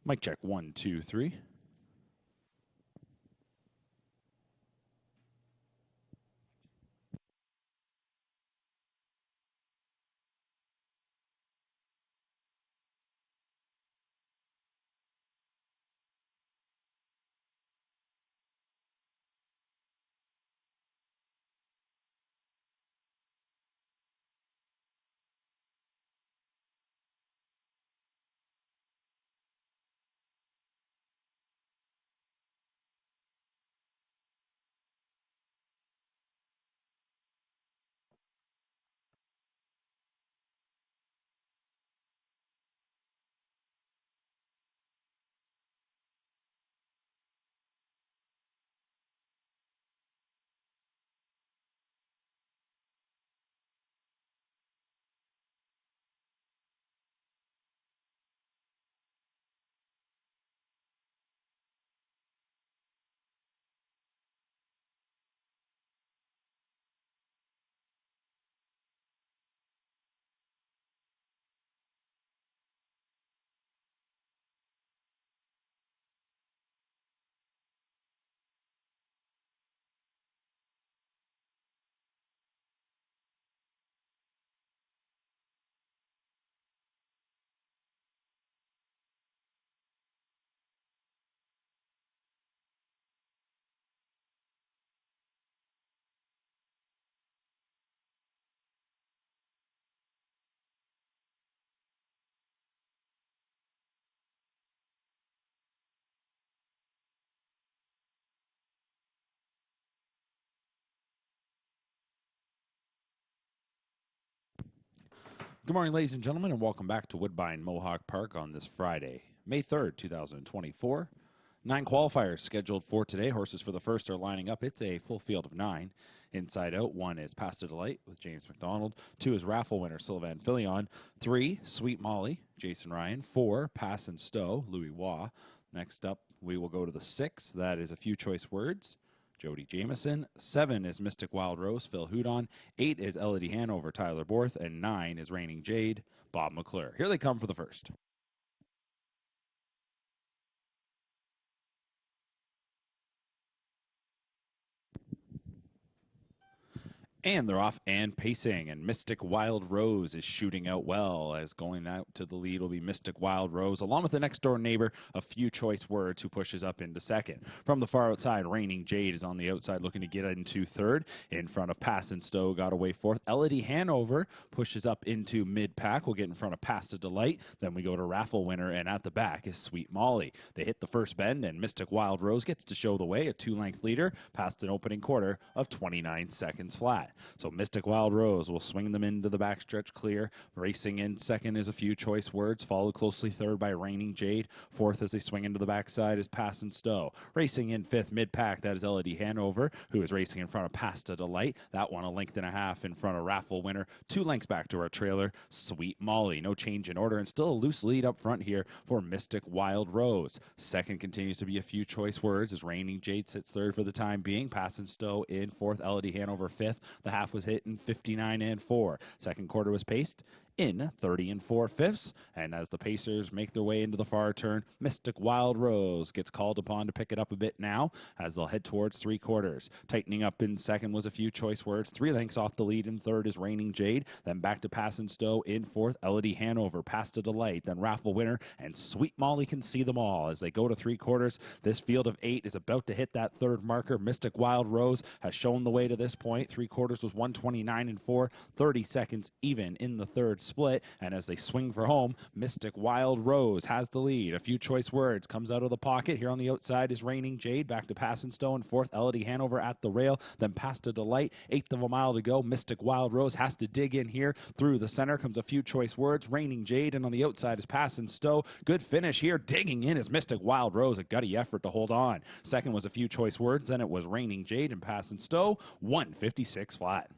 Mic check 1, 2, 3. Good morning, ladies and gentlemen, and welcome back to Woodbine Mohawk Park on this Friday, May 3rd, 2024. 9 qualifiers scheduled for today. Horses for the first are lining up. It's a full field of 9. Inside out, 1 is Past a Delight with James McDonald. 2 is Raffle Winner Sylvan Filion. 3, Sweet Molly, Jason Ryan. 4, Pass and Stow, Louis Waugh. Next up, we will go to the 6. That is A Few Choice Words, Jody Jameson. 7 is Mystic Wild Rose, Phil Houdon. 8 is Elodie Hanover, Tyler Borth. And 9 is Raining Jade, Bob McClure. Here they come for the first. And they're off and pacing, and Mystic Wild Rose is shooting out well, as going out to the lead will be Mystic Wild Rose, along with the next door neighbor, A Few Choice Words, who pushes up into second. From the far outside, Raining Jade is on the outside looking to get into third. In front of Pass and Stow, got away fourth. Elodie Hanover pushes up into mid-pack. We'll get in front of Past a Delight. Then we go to Raffle Winner, and at the back is Sweet Molly. They hit the first bend, and Mystic Wild Rose gets to show the way, a 2-length leader, past an opening quarter of 29 seconds flat. So Mystic Wild Rose will swing them into the backstretch clear. Racing in second is A Few Choice Words, followed closely third by Raining Jade. Fourth as they swing into the backside is Pass and Stow. Racing in fifth mid-pack, that is Elodie Hanover, who is racing in front of Past a Delight. That one 1.5 lengths in front of Raffle Winner. 2 lengths back to our trailer, Sweet Molly. No change in order, and still a loose lead up front here for Mystic Wild Rose. Second continues to be A Few Choice Words as Raining Jade sits third for the time being. Pass and Stow in fourth, Elodie Hanover fifth. The half was hit in 59 and 4. Second quarter was paced in 30 and 4/5. And as the Pacers make their way into the far turn, Mystic Wild Rose gets called upon to pick it up a bit now as they'll head towards 3 quarters. Tightening up in second was A Few Choice Words. 3 lengths off the lead in third is Raining Jade. Then back to Pass and Stow in fourth, Elodie Hanover. Past a Delight, then Raffle Winner, and Sweet Molly can see them all as they go to 3 quarters. This field of 8 is about to hit that third marker. Mystic Wild Rose has shown the way to this point. 3 quarters was 129 and 4, 30 seconds even in the third split. And as they swing for home, Mystic Wild Rose has the lead. A Few Choice Words comes out of the pocket. Here on the outside is Raining Jade. Back to Pass and Stow in fourth, Elodie Hanover at the rail. Then Past a Delight. 1/8 of a mile to go. Mystic Wild Rose has to dig in here. Through the center comes A Few Choice Words. Raining Jade, and on the outside is Pass and Stow. Good finish here. Digging in is Mystic Wild Rose. A gutty effort to hold on. Second was A Few Choice Words. Then it was Raining Jade and Pass and Stow. 156 flat.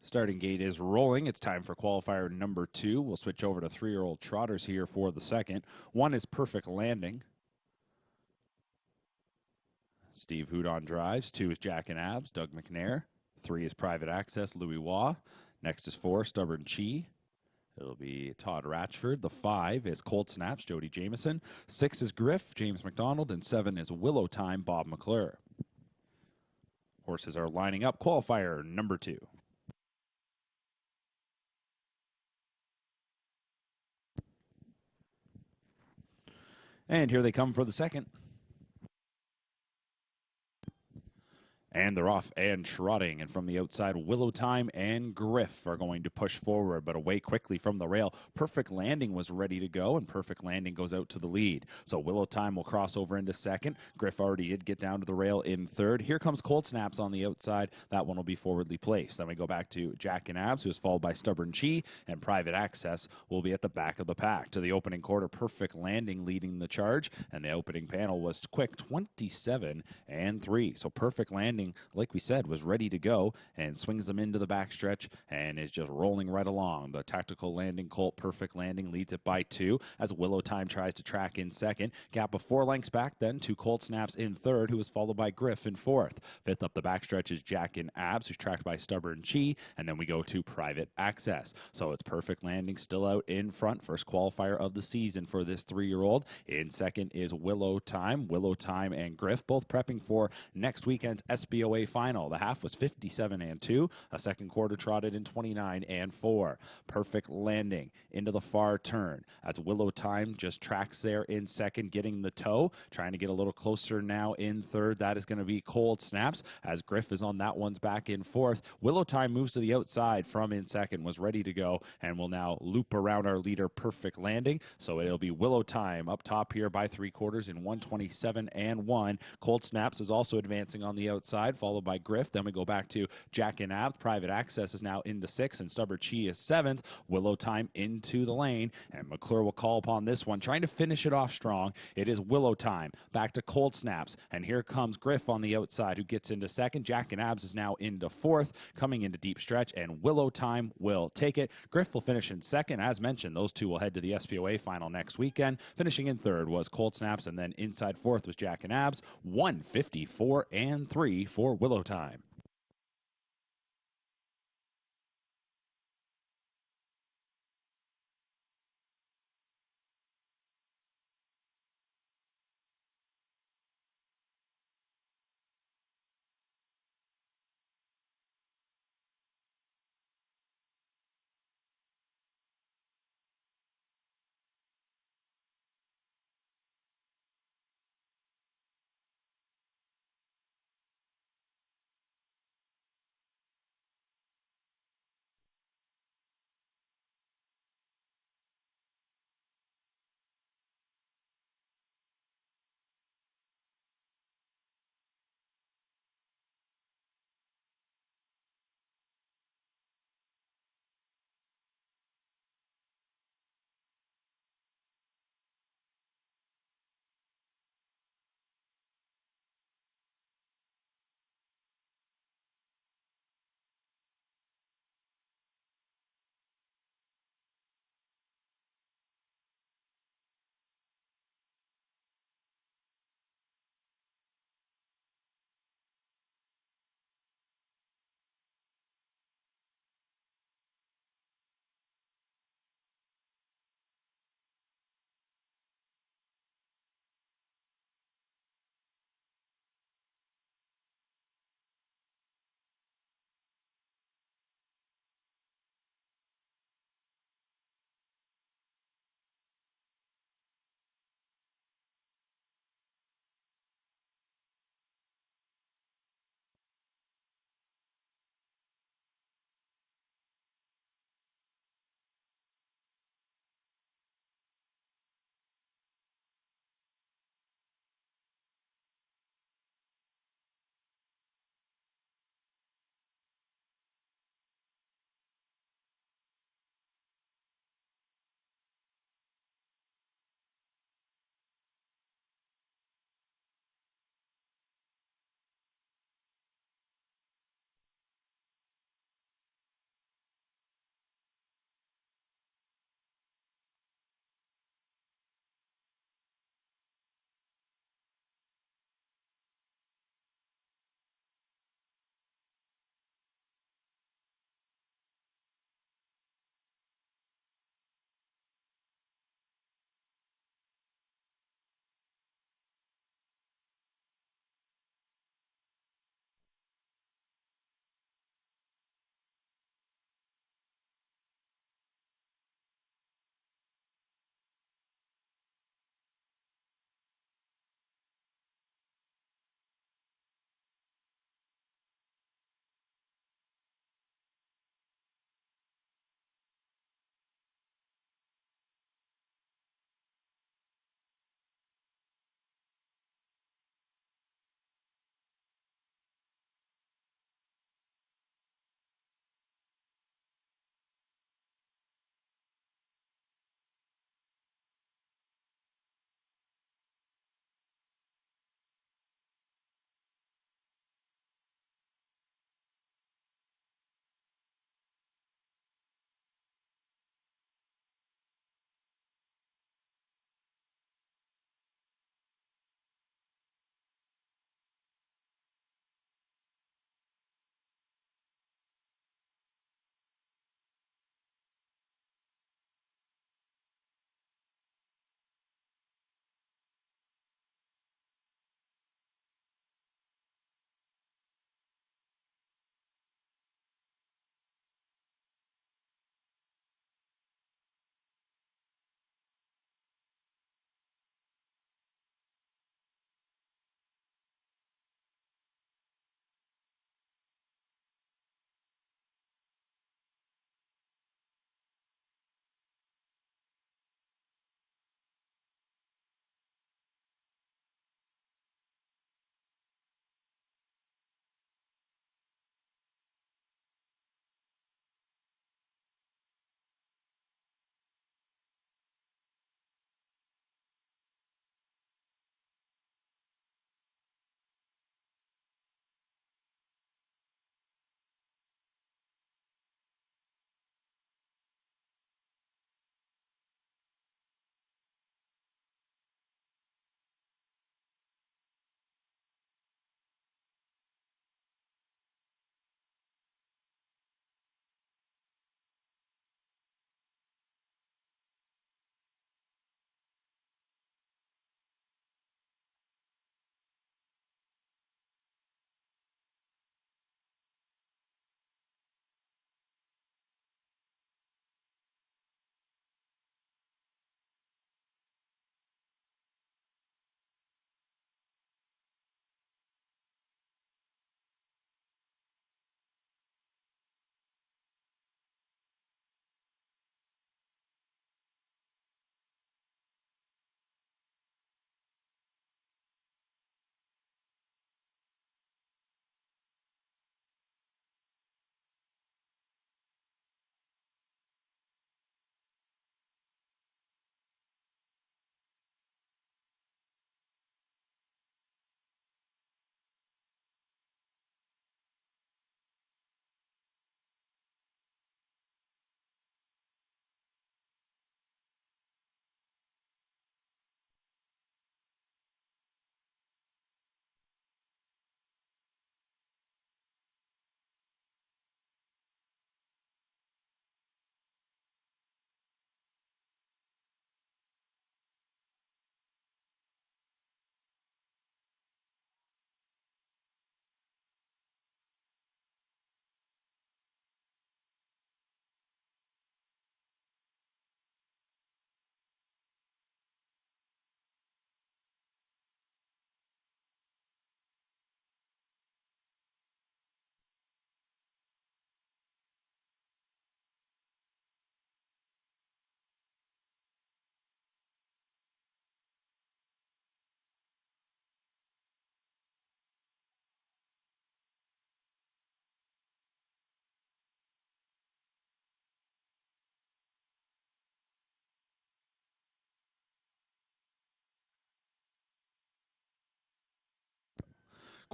Starting gate is rolling. It's time for qualifier number 2. We'll switch over to 3-year-old trotters here for the second. 1 is Perfect Landing. Steve Houdon drives. 2 is Jack and Abs, Doug McNair. 3 is Private Access, Louis Waugh. Next is 4, Stubborn Chi. It'll be Todd Ratchford. The 5 is Cold Snaps, Jody Jameson. 6 is Griff, James McDonald. And 7 is Willow Time, Bob McClure. Horses are lining up. Qualifier number 2. And here they come for the second. And they're off and trotting. And from the outside, Willow Time and Griff are going to push forward, but away quickly from the rail. Perfect Landing was ready to go, and Perfect Landing goes out to the lead. So Willow Time will cross over into second. Griff already did get down to the rail in third. Here comes Cold Snaps on the outside. That one will be forwardly placed. Then we go back to Jack and Abs, who is followed by Stubborn Chi, and Private Access will be at the back of the pack. To the opening quarter, Perfect Landing leading the charge, and the opening panel was quick, 27-3. So Perfect Landing, like we said, was ready to go and swings them into the backstretch and is just rolling right along. The Tactical Landing colt, Perfect Landing, leads it by 2 as Willow Time tries to track in second. Gap of 4 lengths back then to Cold Snaps in third, who was followed by Griff in fourth. Fifth up the backstretch is Jack and Abs, who's tracked by Stubborn Chi, and then we go to Private Access. So it's Perfect Landing still out in front. First qualifier of the season for this 3-year-old. In second is Willow Time. Willow Time and Griff both prepping for next weekend's SBOA final. The half was 57-2. A second quarter trotted in 29-4. Perfect Landing into the far turn as Willow Time just tracks there in second, getting the toe, trying to get a little closer now in third. That is going to be Cold Snaps as Griff is on that one's back in fourth. Willow Time moves to the outside from in second, was ready to go, and will now loop around our leader Perfect Landing. So it'll be Willow Time up top here by 3/4 in 127-1. Cold Snaps is also advancing on the outside, followed by Griff. Then we go back to Jack and Abs. Private Access is now into 6th, and Stubborn Chi is 7th. Willow Time into the lane, and McClure will call upon this one, trying to finish it off strong. It is Willow Time back to Cold Snaps, and here comes Griff on the outside, who gets into second. Jack and Abs is now into 4th, coming into deep stretch, and Willow Time will take it. Griff will finish in second. As mentioned, those two will head to the SPOA final next weekend. Finishing in third was Cold Snaps, and then inside 4th was Jack and Abs. 154-3 for Willow Time.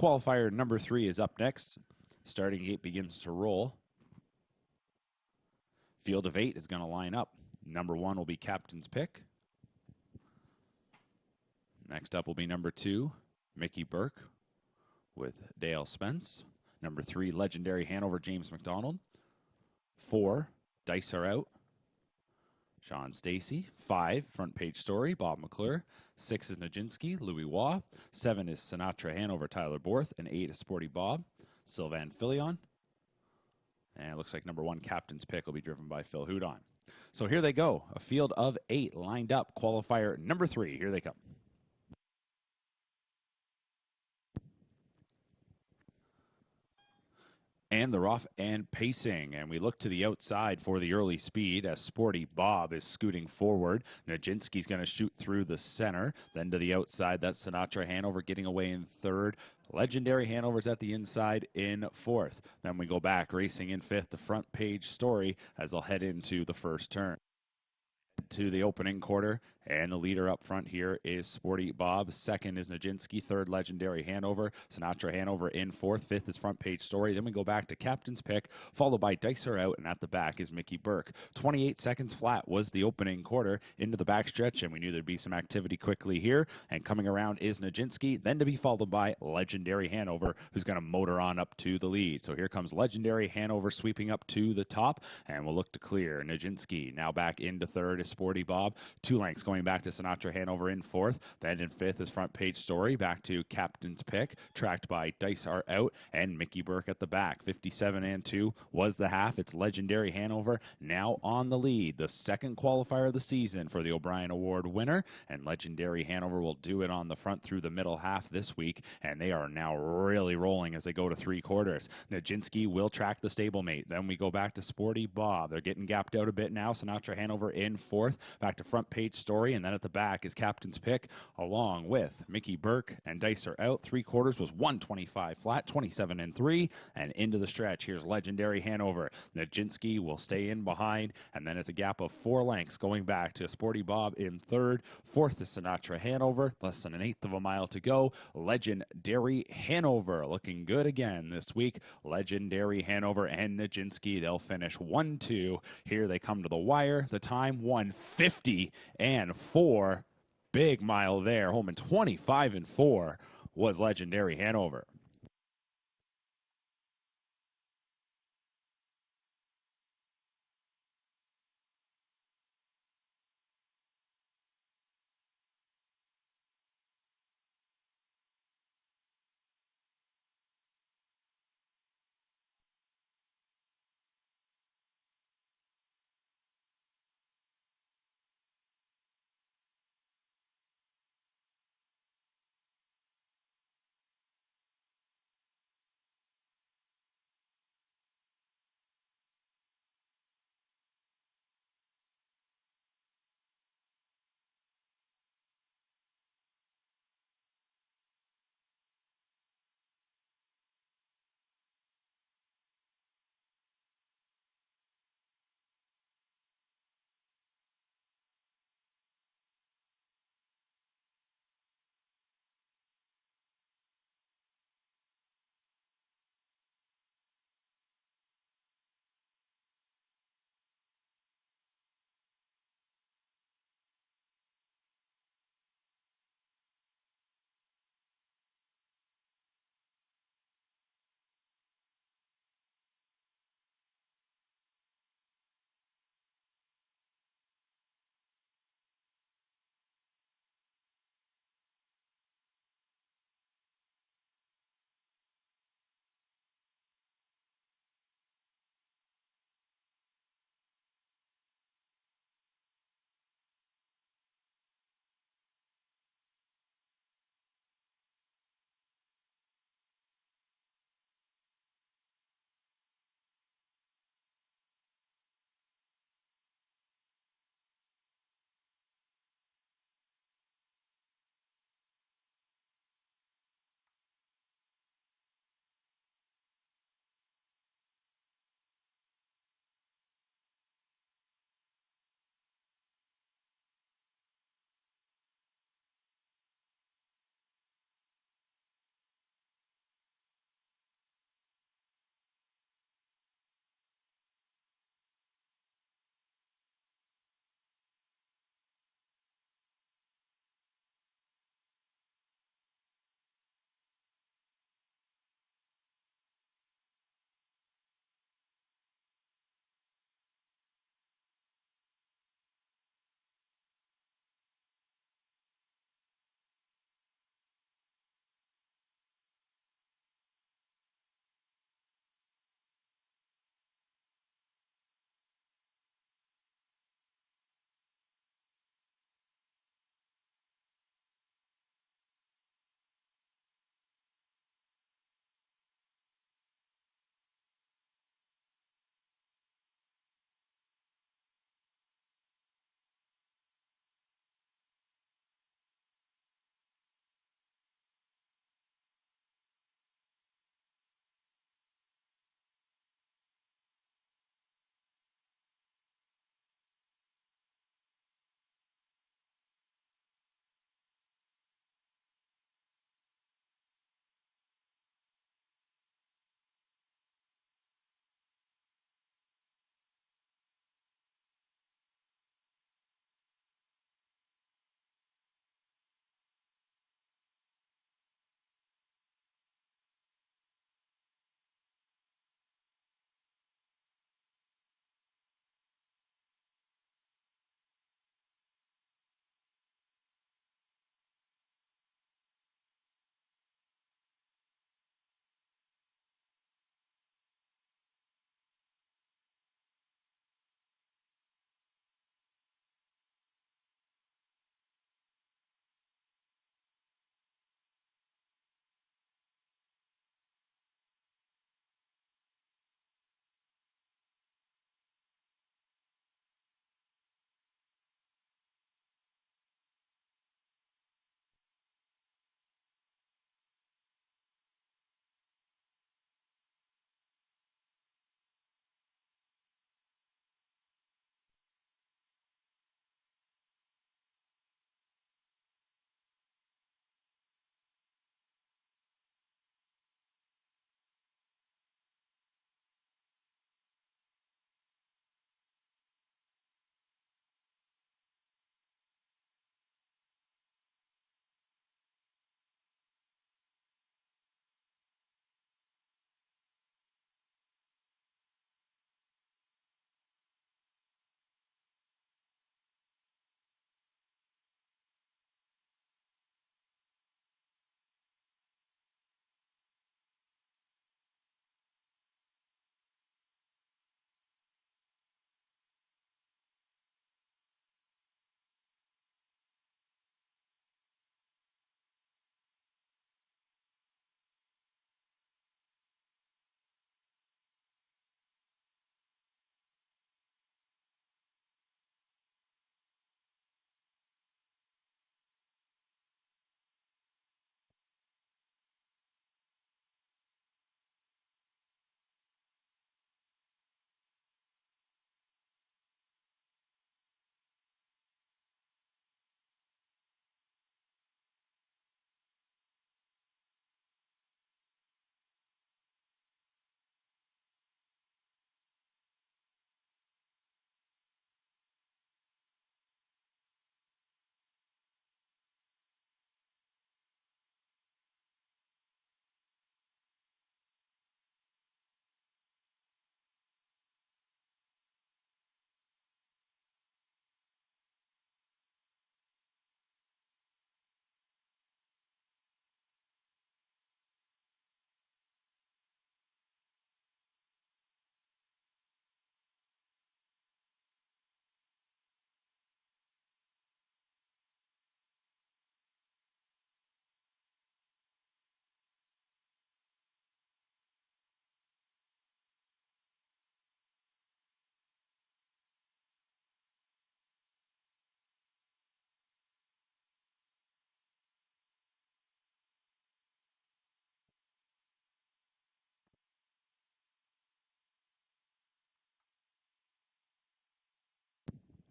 Qualifier number 3 is up next. Starting gate begins to roll. Field of 8 is going to line up. Number 1 will be Captain's Pick. Next up will be number 2, Mickey Burke with Dale Spence. Number 3, Legendary Hanover, James McDonald. 4, Dice Are Out, Sean Stacy. 5, Front Page Story, Bob McClure. 6 is Nijinsky, Louis Waugh. 7 is Sinatra Hanover, Tyler Borth. And 8 is Sporty Bob, Sylvan Filion. And it looks like number 1, Captain's Pick, will be driven by Phil Houdon. So here they go. A field of 8 lined up. Qualifier number 3. Here they come. And they're off and pacing. And we look to the outside for the early speed as Sporty Bob is scooting forward. Nijinsky's going to shoot through the center. Then to the outside, that's Sinatra Hanover getting away in 3rd. Legendary Hanover's at the inside in 4th. Then we go back, racing in 5th, the Front Page Story as they'll head into the first turn. To the opening quarter, and the leader up front here is Sporty Bob. 2nd is Nijinsky. 3rd, Legendary Hanover. Sinatra Hanover in 4th. 5th is Front Page Story. Then we go back to Captain's Pick, followed by Dice Are Out, and at the back is Mickey Burke. 28 seconds flat was the opening quarter into the backstretch, and we knew there'd be some activity quickly here. And coming around is Nijinsky, then to be followed by Legendary Hanover, who's going to motor on up to the lead. So here comes Legendary Hanover sweeping up to the top, and we'll look to clear. Nijinsky now back into 3rd is Sporty Bob. 2 lengths going back to Sinatra Hanover in 4th. Then in 5th is Front Page Story. Back to Captain's Pick, tracked by Dice Are Out and Mickey Burke at the back. 57 and 2 was the half. It's Legendary Hanover now on the lead. The 2nd qualifier of the season for the O'Brien Award winner. And Legendary Hanover will do it on the front through the middle half this week. And they are now really rolling as they go to 3 quarters. Nijinsky will track the stablemate. Then we go back to Sporty Bob. They're getting gapped out a bit now. Sinatra Hanover in 4th. Back to Front Page Story, and then at the back is Captain's Pick, along with Mickey Burke and Dice Are Out. 3 quarters was 125 flat, 27 and 3, and into the stretch. Here's Legendary Hanover. Nijinsky will stay in behind, and then it's a gap of 4 lengths going back to Sporty Bob in 3rd. 4th is Sinatra Hanover, less than an 1/8 of a mile to go. Legendary Hanover looking good again this week. Legendary Hanover and Nijinsky, they'll finish 1-2. Here they come to the wire. The time 1:50 and 4. Big mile there. Holman 25 and 4 was Legendary Hanover.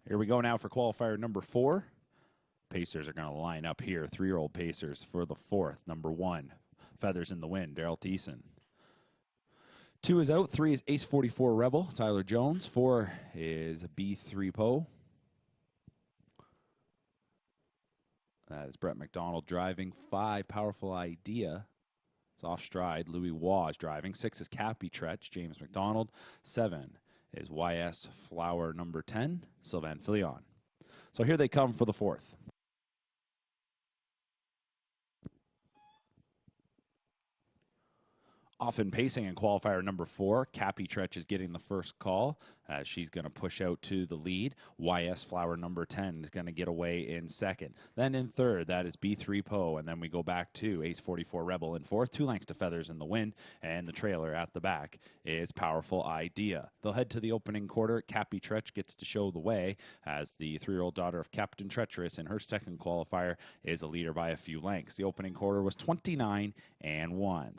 Here we go now for qualifier number 4. Pacers are going to line up here. 3-year-old Pacers for the 4th. Number 1, Feathers in the Wind, Daryl Thiessen. 2 is out. 3 is Ace 44 Rebel, Tyler Jones. 4 is B3 Poe. That is Brett McDonald driving. 5, Powerful Idea. It's off stride. Louis Waz driving. 6 is Cappy Tretch, James McDonald. 7 is YS Flower number 10, Sylvain Filion. So here they come for the 4th. Often pacing in qualifier number 4, Cappy Tretch is getting the first call as she's going to push out to the lead. YS Flower number 10 is going to get away in second. Then in third, that is B3 Poe, and then we go back to Ace 44 Rebel in fourth, 2 lengths to Feathers in the Wind, and the trailer at the back is Powerful Idea. They'll head to the opening quarter. Cappy Tretch gets to show the way as the 3-year-old daughter of Captain Treacherous in her second qualifier is a leader by a few lengths. The opening quarter was 29-1.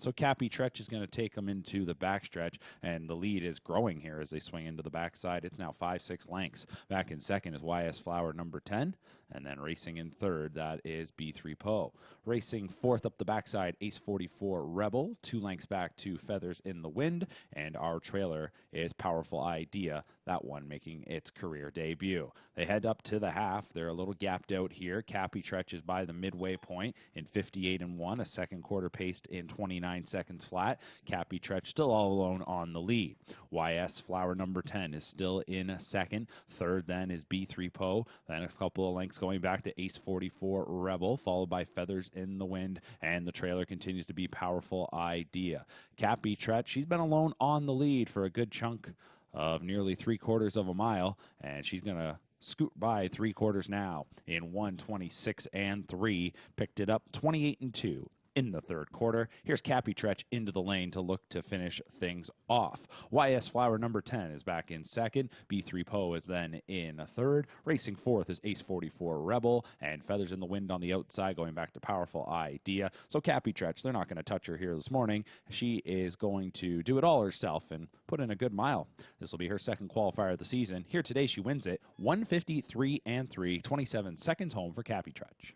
So Cappy Tretch is going to take them into the backstretch, and the lead is growing here as they swing into the backside. It's now 5-6 lengths. Back in second is YS Flower number 10, and then racing in third, that is B3 Poe. Racing fourth up the backside, Ace 44 Rebel, 2 lengths back to Feathers in the Wind, and our trailer is Powerful Idea, that one making its career debut. They head up to the half. They're a little gapped out here. Cappy Tretch is by the midway point in 58-1, a second quarter paced in 29 seconds flat. Cappy Tretch still all alone on the lead. YS Flower number 10 is still in second. Third then is B3 Poe. Then a couple of lengths going back to Ace 44 Rebel, followed by Feathers in the Wind, and the trailer continues to be Powerful Idea. Cappy Tretch, she's been alone on the lead for a good chunk of nearly 3/4 of a mile, and she's going to scoot by 3/4 now in 1:26.3. Picked it up 28-2 in the third quarter. Here's Cappy Tretch into the lane to look to finish things off. YS Flower number 10 is back in second. B3 Poe is then in third. Racing fourth is Ace 44 Rebel, and Feathers in the Wind on the outside going back to Powerful Idea. So Cappy Tretch, they're not going to touch her here this morning. She is going to do it all herself and put in a good mile. This will be her second qualifier of the season. Here today she wins it 1:53.3, 27 seconds home for Cappy Tretch.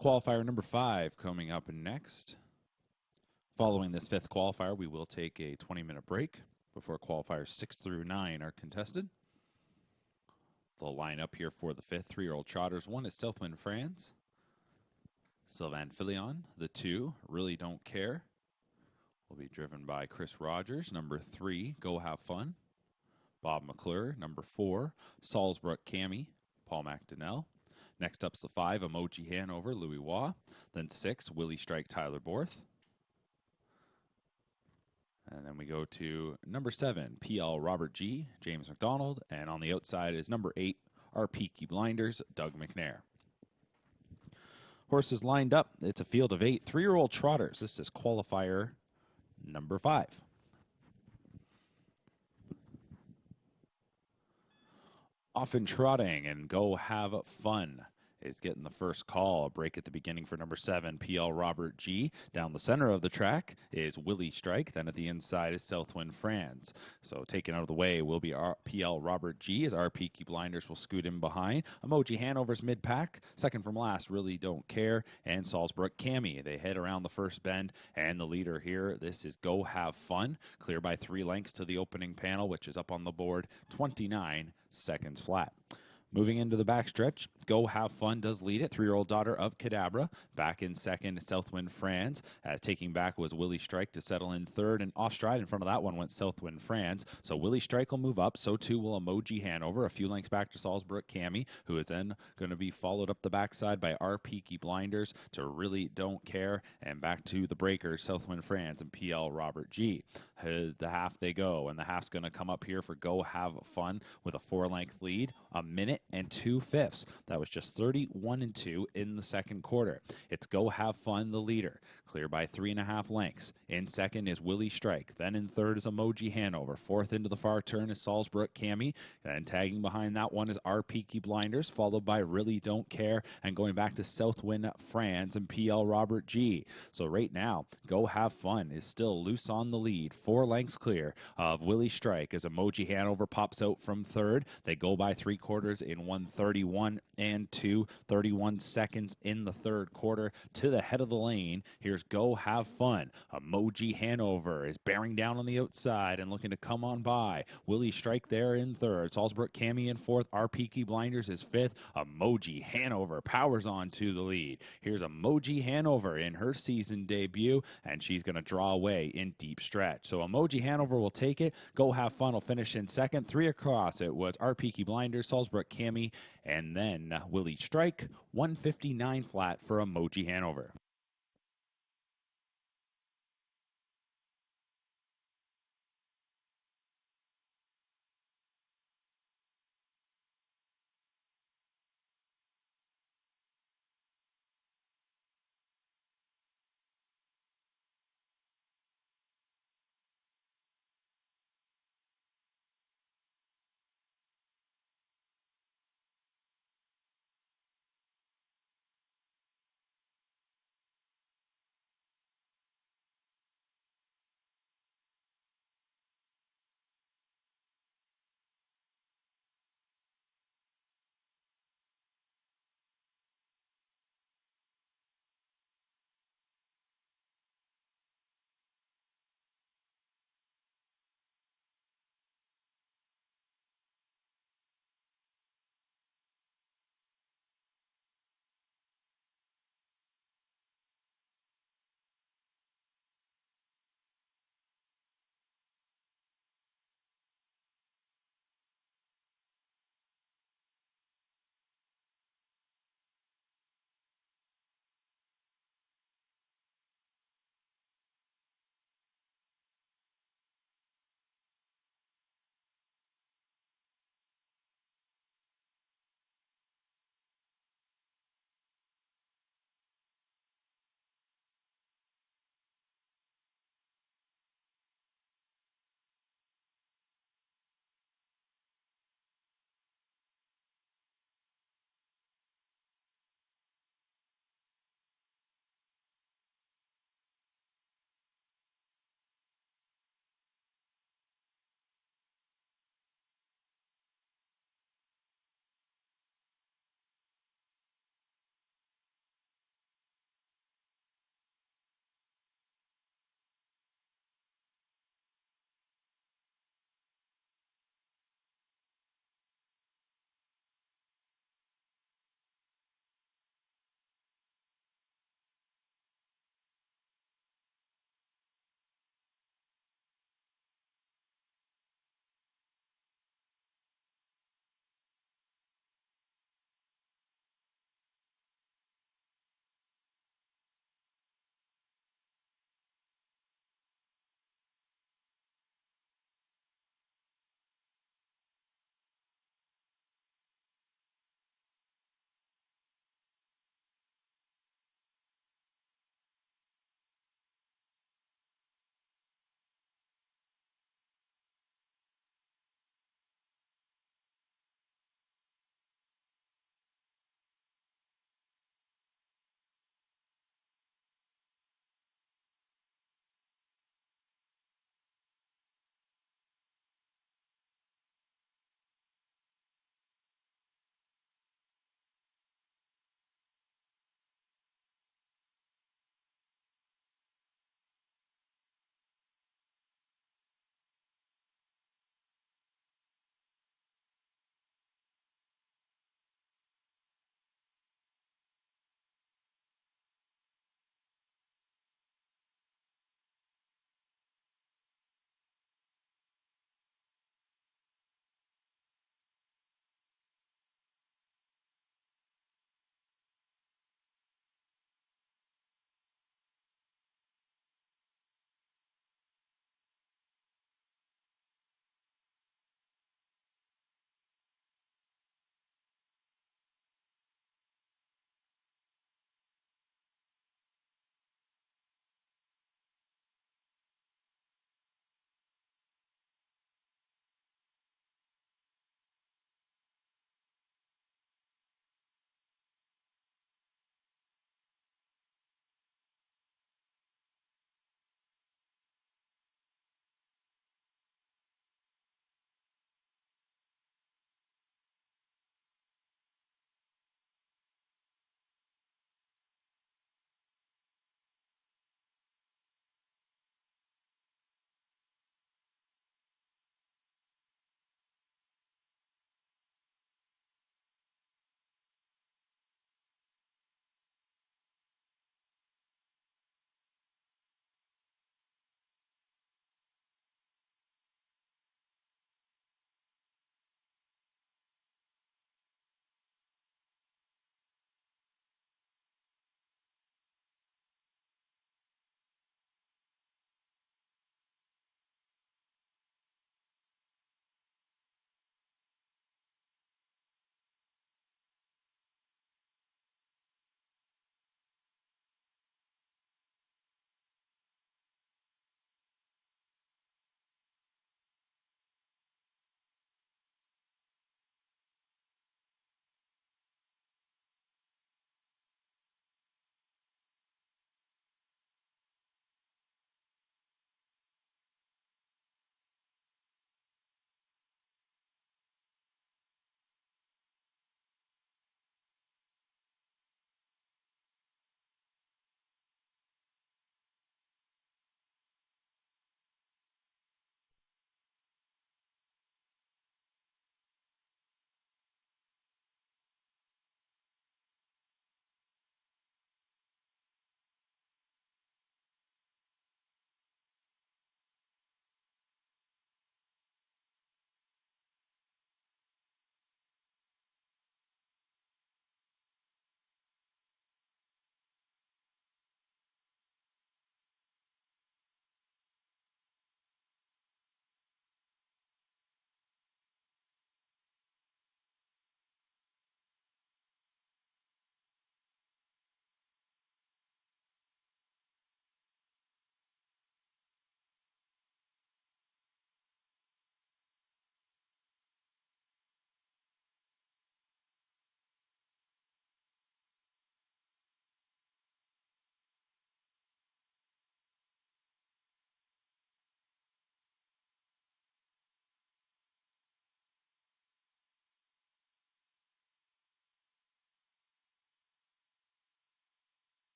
Qualifier number 5 coming up next. Following this 5th qualifier, we will take a 20-minute break before qualifiers 6 through 9 are contested. They'll line up here for the 5th 3-year-old trotters. 1 is Southwind France. Sylvain Filion. The 2, Really Don't Care, will be driven by Chris Rogers. Number 3, Go Have Fun, Bob McClure. Number 4, Salzbrook Cami, Paul McDonnell. Next up's the 5, Emoji Hanover, Louis Waugh. Then 6, Willie Strike, Tyler Borth. And then we go to number 7, PL Robert G, James McDonald. And on the outside is number 8, our Peaky Blinders, Doug McNair. Horses lined up. It's a field of 8 3-year-old trotters. This is qualifier number 5. Off and Trotting and Go Have Fun is getting the first call. A break at the beginning for number 7, PL Robert G. Down the center of the track is Willie Strike. Then at the inside is Southwind France. So taken out of the way will be our PL Robert G, as our Peaky Blinders will scoot in behind. Emoji Hanover's mid-pack. Second from last, Really Don't Care, and Salzbrook Cami. They head around the first bend, and the leader here, this is Go Have Fun. Clear by 3 lengths to the opening panel, which is up on the board, 29 seconds flat. Moving into the backstretch, Go Have Fun does lead it. 3-year-old daughter of Cadabra. Back in second, Southwind France. As taking back was Willie Strike to settle in third. And off stride in front of that one went Southwind France. So Willie Strike will move up. So too will Emoji Hanover. A few lengths back to Salzbrook Cami, who is then going to be followed up the backside by our Peaky Blinders to Really Don't Care. And back to the breakers, Southwind France and PL Robert G. The half they go, and the half's going to come up here for Go Have Fun with a 4-length lead, 1 minute and 2/5. That was just 31-2 in the second quarter. It's Go Have Fun, the leader, clear by 3.5 lengths. In second is Willie Strike. Then in third is Emoji Hanover. Fourth into the far turn is Salzbrook Cami, and tagging behind that one is our Peaky Blinders, followed by Really Don't Care, and going back to Southwind France and PL Robert G. So right now, Go Have Fun is still loose on the lead, 4 lengths clear of Willie Strike as Emoji Hanover pops out from third. They go by 3/4 in 1:31 and 2:31 seconds in the third quarter. To the head of the lane, here's Go Have Fun. Emoji Hanover is bearing down on the outside and looking to come on by. Willie Strike there in third. Salzbrook Cami in fourth. Our Peaky Blinders is fifth. Emoji Hanover powers on to the lead. Here's Emoji Hanover in her season debut, and she's going to draw away in deep stretch. So Emoji Hanover will take it. Go Have Fun will finish in second. 3 across, it was our Peaky Blinders, Salzbrook Cami, and then Willie Strike. 159 flat for Emoji Hanover.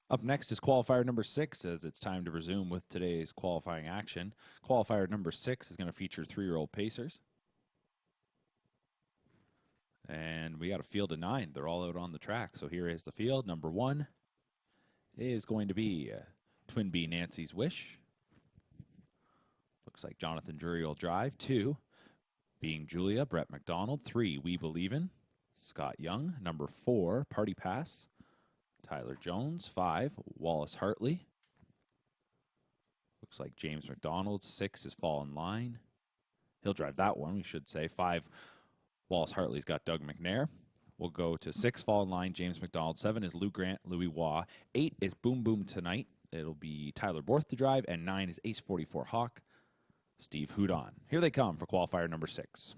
Up next is qualifier number 6 as it's time to resume with today's qualifying action. Qualifier number 6 is going to feature 3-year-old pacers. And we got a field of 9. They're all out on the track. So here is the field. Number 1 is going to be Twin B Nancy's Wish. Looks like Jonathan Drury will drive. 2, Being Julia, Brett McDonald. 3, We Believe In, Scott Young. Number 4, Party Pass, Tyler Jones. 5, Wallace Hartley. Looks like James McDonald. 6 is Fall in Line. He'll drive that one, we should say. 5, Wallace Hartley's got Doug McNair. We'll go to 6, Fall in Line, James McDonald. 7 is Lou Grant, Louis Waugh. 8 is Boom Boom Tonight. It'll be Tyler Borth to drive. And 9 is Ace 44 Hawk, Steve Houdon. Here they come for qualifier number 6.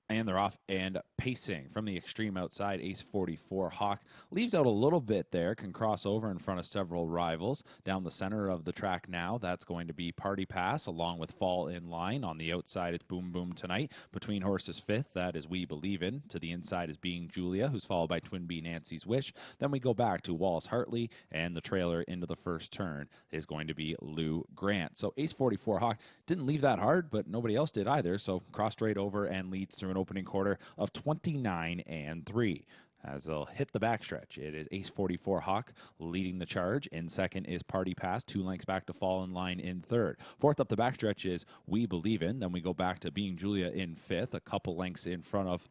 And they're off and pacing from the extreme outside. Ace 44 Hawk leaves out a little bit there, can cross over in front of several rivals. Down the center of the track now, that's going to be Party Pass along with Fall in Line. On the outside, it's Boom Boom Tonight. Between horses 5th, that is We Believe In. To the inside is Being Julia, who's followed by Twin B Nancy's Wish. Then we go back to Wallace Hartley, and the trailer into the first turn is going to be Lou Grant. So Ace 44 Hawk didn't leave that hard, but nobody else did either. So crossed right over and leads through an opening quarter of 29-3. As they'll hit the backstretch, it is Ace 44 Hawk leading the charge. In second is Party Pass, 2 lengths back to Fall in Line in third. Fourth up the backstretch is We Believe In. Then we go back to Being Julia in fifth, a couple lengths in front of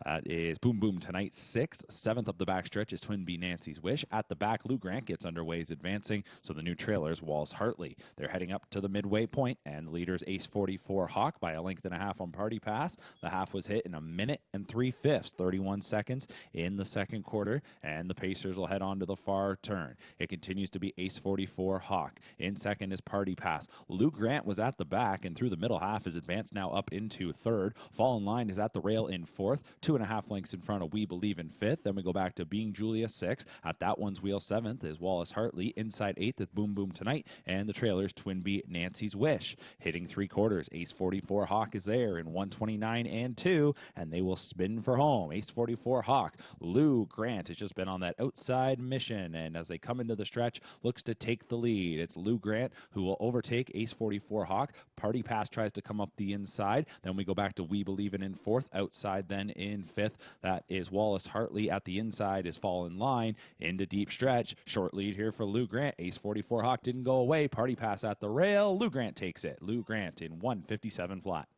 that is Boom Boom Tonight, 6th. 7th up the backstretch is Twin B Nancy's Wish. At the back, Lou Grant gets underway, is advancing. So the new trailer is Wallace Hartley. They're heading up to the midway point, and the leader is Ace 44 Hawk by a length and a half on Party Pass. The half was hit in 1 minute and 3/5, 31 seconds in the second quarter, and the Pacers will head on to the far turn. It continues to be Ace 44 Hawk. In second is Party Pass. Lou Grant was at the back, and through the middle half is advanced now up into third. Fall in Line is at the rail in fourth. 2.5 lengths in front of We Believe in fifth. Then we go back to Being Julia 6th. At that one's wheel 7th is Wallace Hartley. Inside 8th is Boom Boom Tonight. And the trailer's Twin B Nancy's Wish. Hitting 3 quarters, Ace 44 Hawk is there in 129-2, and they will spin for home. Ace 44 Hawk. Lou Grant has just been on that outside mission, and as they come into the stretch, looks to take the lead. It's Lou Grant who will overtake Ace 44 Hawk. Party Pass tries to come up the inside. Then we go back to We Believe in fourth. Outside then in fifth. That is Wallace Hartley. At the inside is Fall in Line. Into deep stretch. Short lead here for Lou Grant. Ace 44 Hawk didn't go away. Party Pass at the rail. Lou Grant takes it. Lou Grant in 157 flat.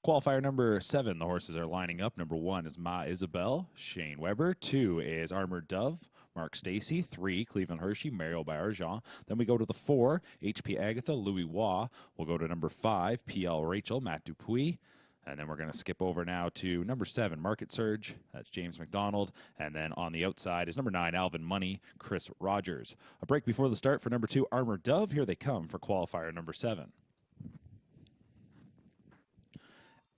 Qualifier number 7, the horses are lining up. Number 1 is Ma Isabel, Shane Weber. 2 is Armored Dove, Mark Stacy. 3, Cleveland Hershey, Mario by Argent. Then we go to the 4, HP Agatha, Louis Waugh. We'll go to number 5, PL Rachel, Matt Dupuis. And then we're going to skip over now to number 7, Market Surge. That's James McDonald. And then on the outside is number 9, Alvin Money, Chris Rogers. A break before the start for number 2, Armored Dove. Here they come for qualifier number 7.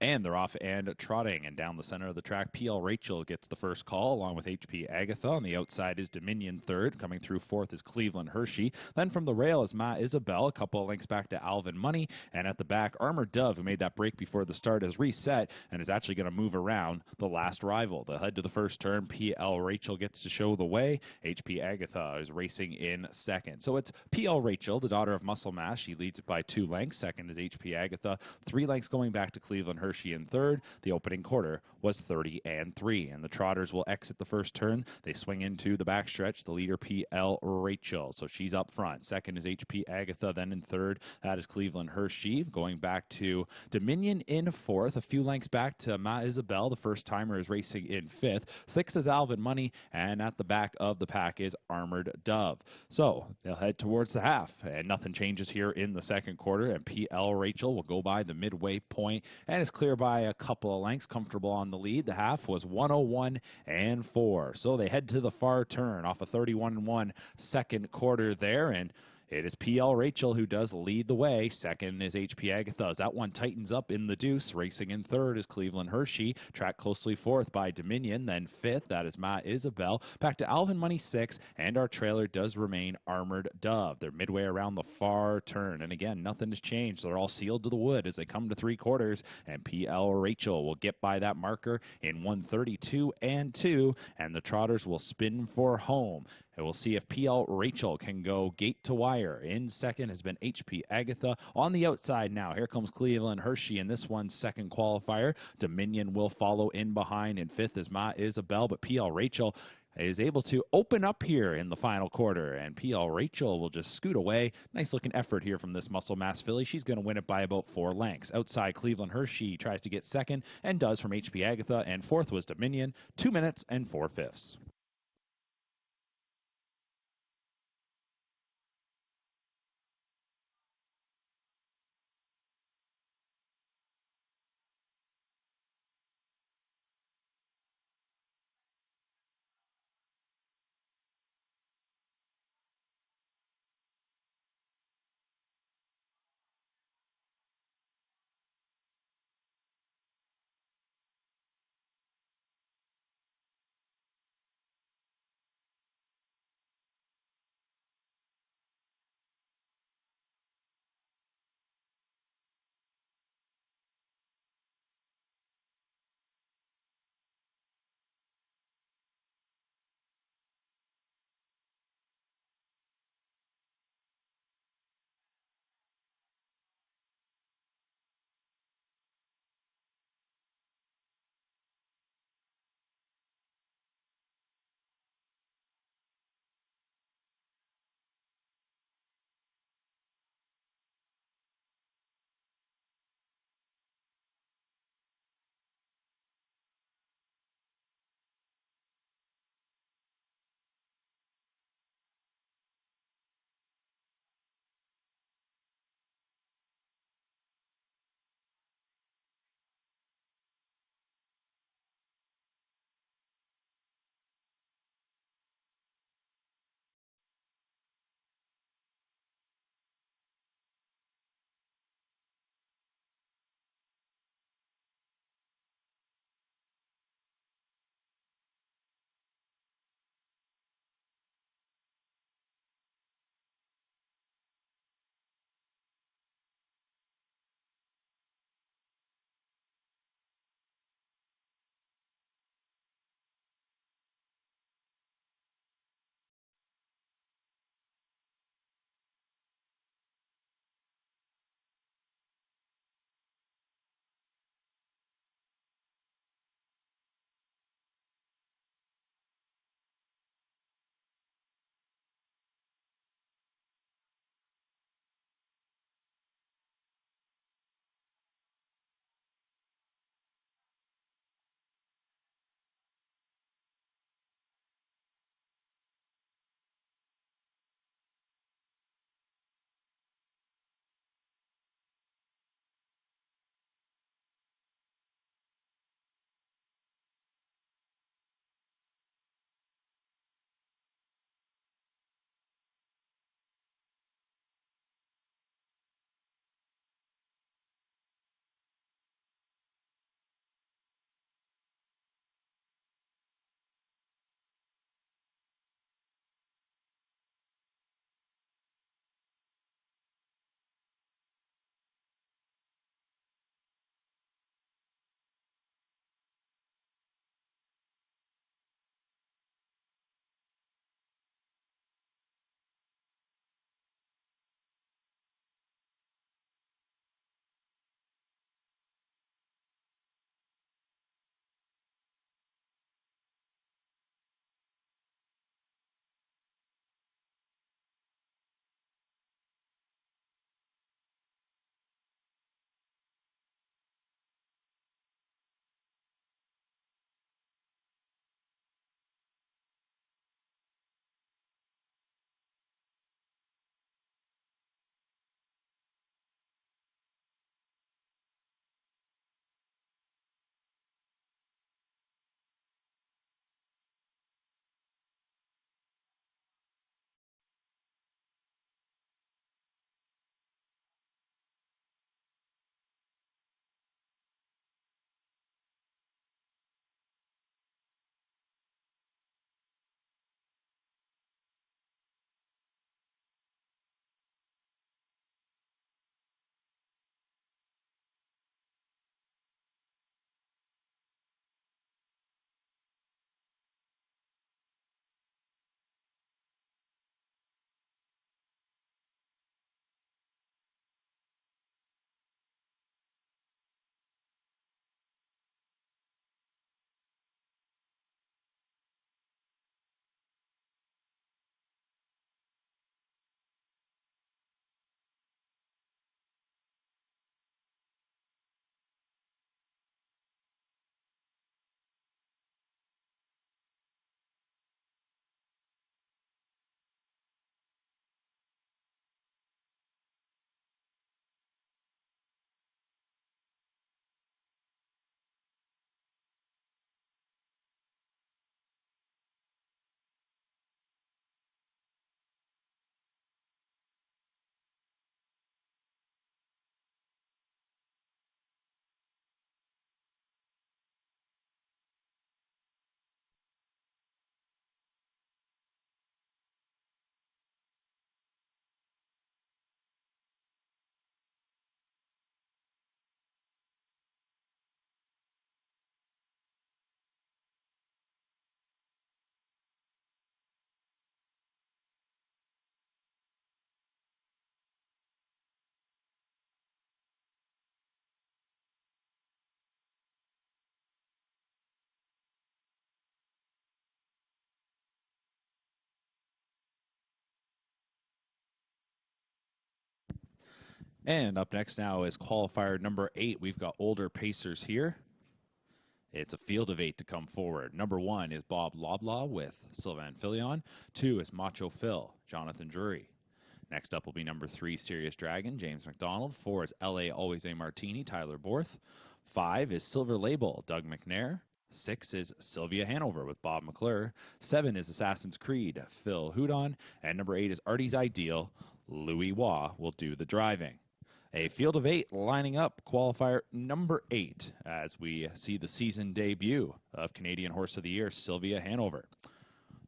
And they're off and trotting. And down the center of the track, PL Rachel gets the first call, along with HP Agatha. On the outside is Dominion third. Coming through fourth is Cleveland Hershey. Then from the rail is Ma Isabel. A couple of links back to Alvin Money. And at the back, Armored Dove, who made that break before the start, has reset and is actually going to move around the last rival. They'll head to the first turn. PL Rachel gets to show the way. HP Agatha is racing in second. So it's PL Rachel, the daughter of Muscle Mass. She leads it by 2 lengths. Second is HP Agatha. 3 lengths going back to Cleveland Hershey in third. The opening quarter was 30-3, and the Trotters will exit the first turn. They swing into the backstretch. The leader, PL Rachel, so she's up front. Second is HP Agatha. Then in third, that is Cleveland Hershey. Going back to Dominion in fourth. A few lengths back to Ma Isabel. The first timer is racing in fifth. Sixth is Alvin Money, and at the back of the pack is Armored Dove. So they'll head towards the half, and nothing changes here in the second quarter. And PL Rachel will go by the midway point and is clear by a couple of lengths, comfortable on the lead. The half was 101-4. So they head to the far turn off a 31-1 second quarter there, and it is PL Rachel who does lead the way. Second is HP Agatha. As that one tightens up in the deuce. Racing in third is Cleveland Hershey. Tracked closely fourth by Dominion. Then fifth, that is Ma Isabel. Back to Alvin Money 6, and our trailer does remain Armored Dove. They're midway around the far turn, and again, nothing has changed. They're all sealed to the wood as they come to 3 quarters, and PL Rachel will get by that marker in 132-2, and the Trotters will spin for home. And we'll see if PL Rachel can go gate to wire. In second has been HP Agatha. On the outside now, here comes Cleveland Hershey in this one's second qualifier. Dominion will follow in behind. In fifth is Ma Isabel, but PL Rachel is able to open up here in the final quarter, and PL Rachel will just scoot away. Nice looking effort here from this Muscle Mass filly. She's going to win it by about 4 lengths. Outside, Cleveland Hershey tries to get second and does from HP Agatha, and fourth was Dominion, 2 minutes and 4/5. And up next now is qualifier number 8. We've got older pacers here. It's a field of 8 to come forward. Number 1 is Bob Loblaw with Sylvain Filion. 2 is Macho Phil, Jonathan Drury. Next up will be number 3, Serious Dragon, James McDonald. 4 is LA Always a Martini, Tyler Borth. 5 is Silver Label, Doug McNair. 6 is Sylvia Hanover with Bob McClure. 7 is Assassin's Creed, Phil Houdon. And number 8 is Artie's Ideal, Louis Waugh will do the driving. A field of 8 lining up qualifier number 8 as we see the season debut of Canadian Horse of the Year, Sylvia Hanover.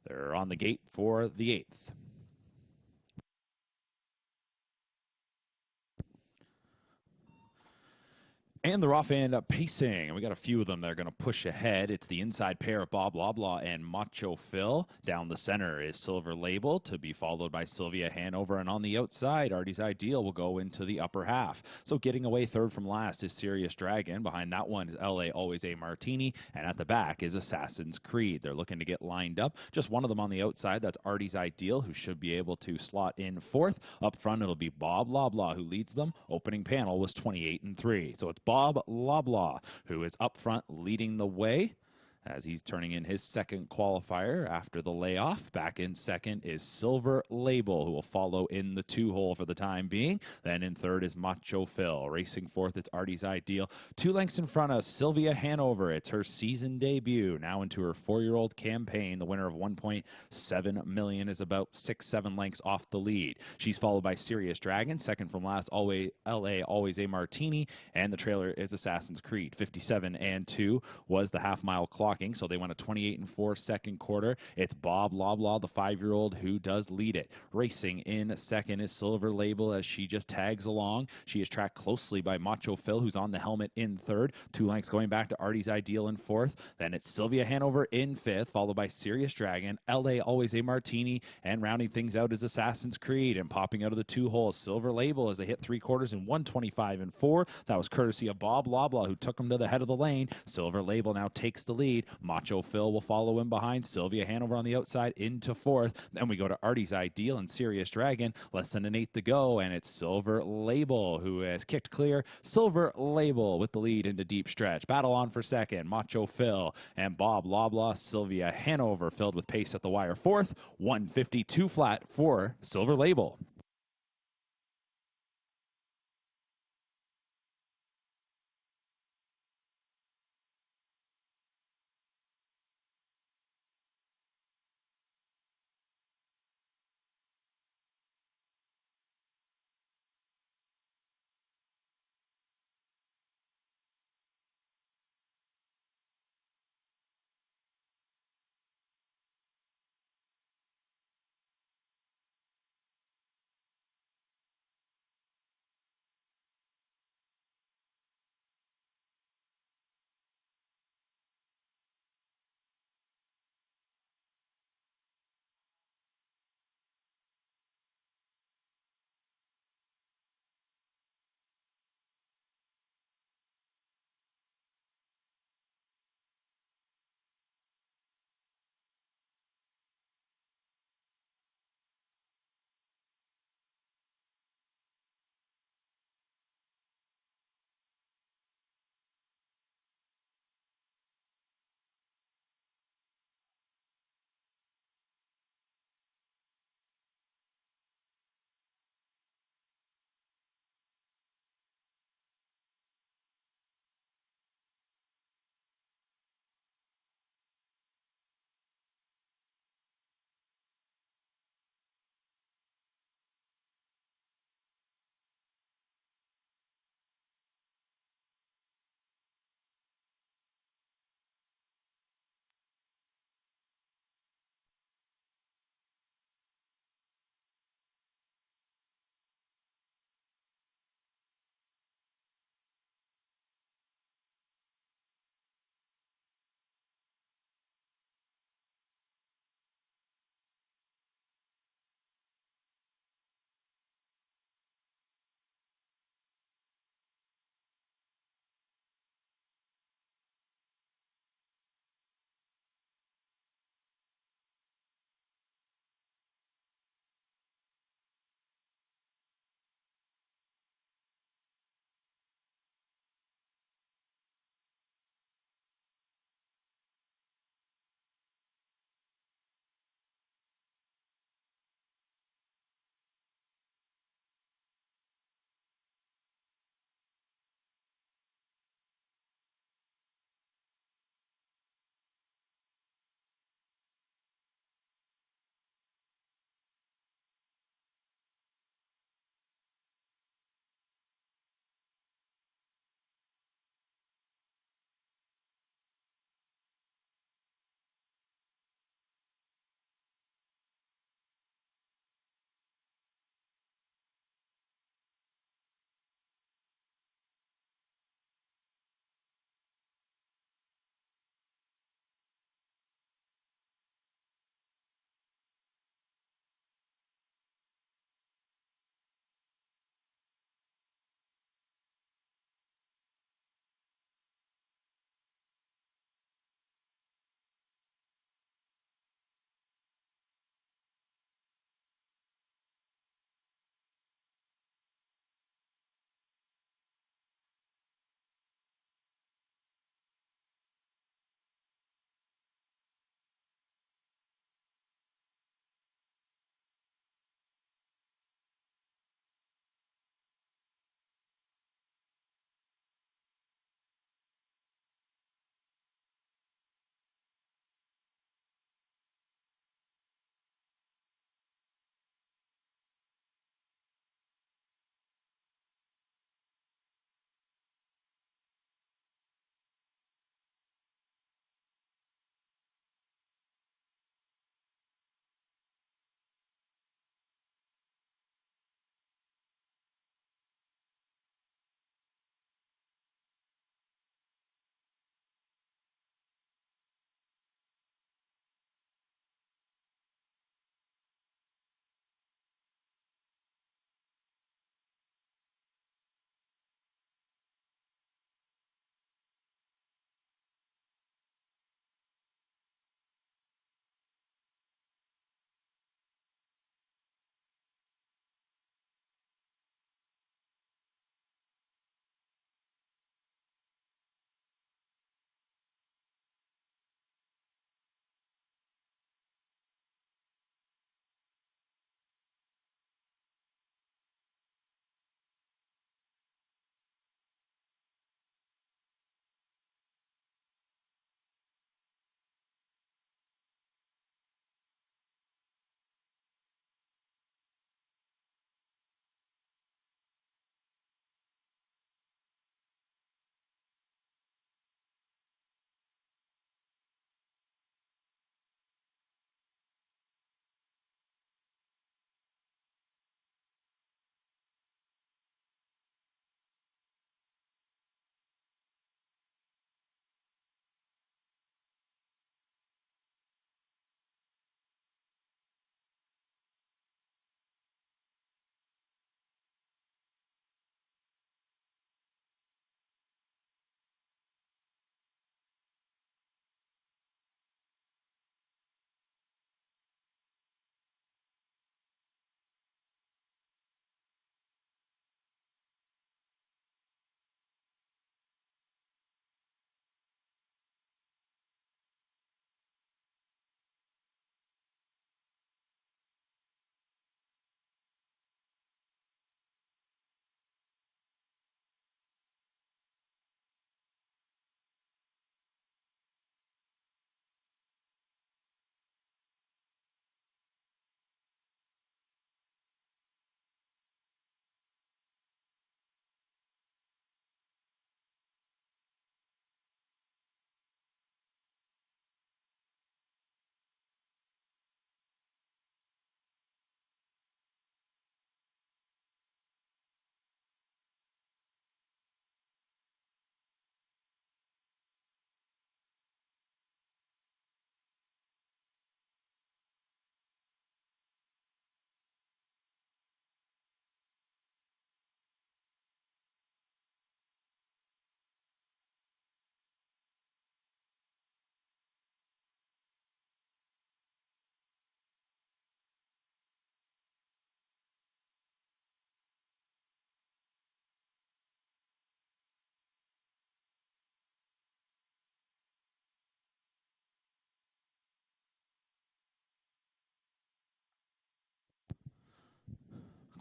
They're on the gate for the 8th. And they're off and pacing. And we got a few of them that are going to push ahead. It's the inside pair of Bob Loblaw and Macho Phil. Down the center is Silver Label, to be followed by Sylvia Hanover. And on the outside, Artie's Ideal will go into the upper half. So getting away third from last is Serious Dragon. Behind that one is LA Always a Martini. And at the back is Assassin's Creed. They're looking to get lined up. Just one of them on the outside. That's Artie's Ideal, who should be able to slot in fourth. Up front, it'll be Bob Loblaw, who leads them. Opening panel was 28-3. So it's Bob Loblaw, who is up front leading the way as he's turning in his second qualifier after the layoff. Back in second is Silver Label, who will follow in the 2-hole for the time being. Then in third is Macho Phil. Racing fourth, it's Artie's Ideal. 2 lengths in front of Sylvia Hanover. It's her season debut, now into her 4-year-old campaign. The winner of $1.7 million is about 6-7 lengths off the lead. She's followed by Serious Dragon, second from last, LA Always a Martini, and the trailer is Assassin's Creed. 57-2 was the half-mile clock. So they went a 28-4 second quarter. It's Bob Loblaw, the 5-year-old, who does lead it. Racing in second is Silver Label as she just tags along. She is tracked closely by Macho Phil, who's on the helmet in third. 2 lengths going back to Artie's Ideal in fourth. Then it's Sylvia Hanover in fifth, followed by Serious Dragon, LA Always a Martini, and rounding things out is Assassin's Creed. And popping out of the 2-hole, Silver Label as they hit 3 quarters in 125-4. That was courtesy of Bob Loblaw, who took him to the head of the lane. Silver Label now takes the lead. Macho Phil will follow in behind. Sylvia Hanover on the outside into fourth. Then we go to Artie's Ideal and Serious Dragon. Less than an 8 to go, and it's Silver Label who has kicked clear. Silver Label with the lead into deep stretch. Battle on for second. Macho Phil and Bob Loblaw. Sylvia Hanover filled with pace at the wire fourth. 152 flat for Silver Label.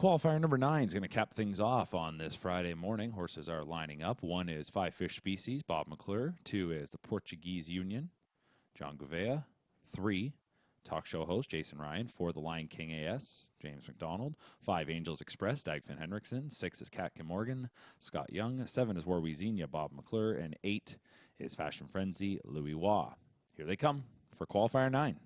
Qualifier number 9 is going to cap things off on this Friday morning. Horses are lining up. 1 is Five Fish Species, Bob McClure. 2 is the Portuguese Union, John Gouveia. 3, talk show host Jason Ryan. 4, the Lion King AS, James McDonald. 5, Angels Express, Dagfinn Henriksen. 6 is Katkin Morgan, Scott Young. 7 is Warwiesinia, Bob McClure. And 8 is Fashion Frenzy, Louis Waugh. Here they come for Qualifier 9.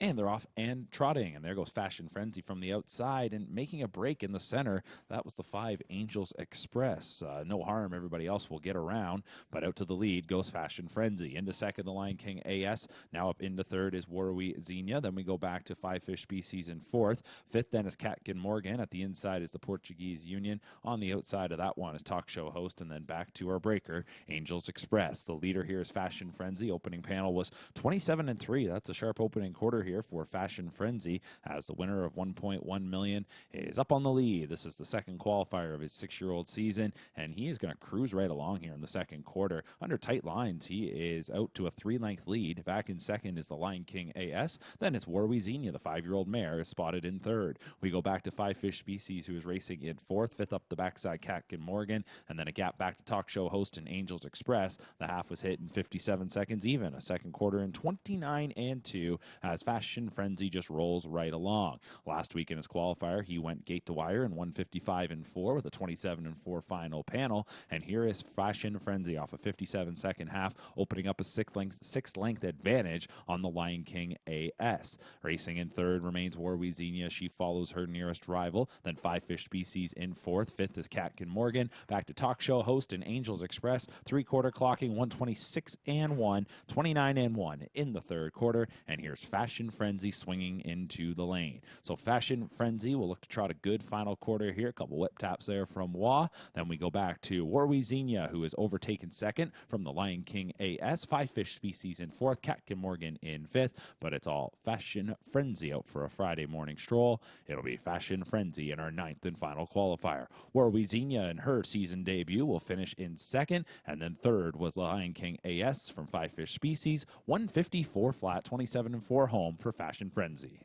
And they're off and trotting. And there goes Fashion Frenzy from the outside and making a break in the center. That was the 5 Angels Express. No harm. Everybody else will get around. But out to the lead goes Fashion Frenzy. Into second, the Lion King AS. Now up into third is Warwiesinia. Then we go back to Five Fish Species in fourth. Fifth then is Katkin Morgan. At the inside is the Portuguese Union. On the outside of that one is Talk Show Host. And then back to our breaker, Angels Express. The leader here is Fashion Frenzy. Opening panel was 27-3. That's a sharp opening quarter here for Fashion Frenzy, as the winner of 1.1 million is up on the lead. This is the second qualifier of his 6-year-old season, and he is going to cruise right along here in the second quarter. Under tight lines, he is out to a 3-length lead. Back in second is the Lion King AS. Then it's Warwiesinia, the 5-year-old mare, is spotted in third. We go back to Five Fish Species, who is racing in fourth. Fifth up the backside, Katkin Morgan, and then a gap back to Talk Show Host and Angels Express. The half was hit in 57 seconds even. A second quarter in 29-2 as Fashion Frenzy just rolls right along. Last week in his qualifier, he went gate to wire in 155-4 with a 27-4 final panel. And here is Fashion Frenzy off a 57-second half, opening up a six-length advantage on the Lion King AS. Racing in third remains Warwiesinia. She follows her nearest rival. Then Five Fish Species in fourth. Fifth is Katkin Morgan. Back to Talk Show Host and Angels Express. Three-quarter clocking 126-1, 29-1 in the third quarter. And here's Fashion Frenzy swinging into the lane. So Fashion Frenzy will look to trot a good final quarter here. A couple whip taps there from Waugh. Then we go back to Warwiesinia, who is overtaken second from the Lion King AS. Five Fish Species in fourth. Katkin Morgan in fifth. But it's all Fashion Frenzy out for a Friday morning stroll. It'll be Fashion Frenzy in our 9th and final qualifier. Warwiesinia in her season debut will finish in second. And then third was Lion King AS from Five Fish Species. 154 flat, 27-4 home for Fashion Frenzy.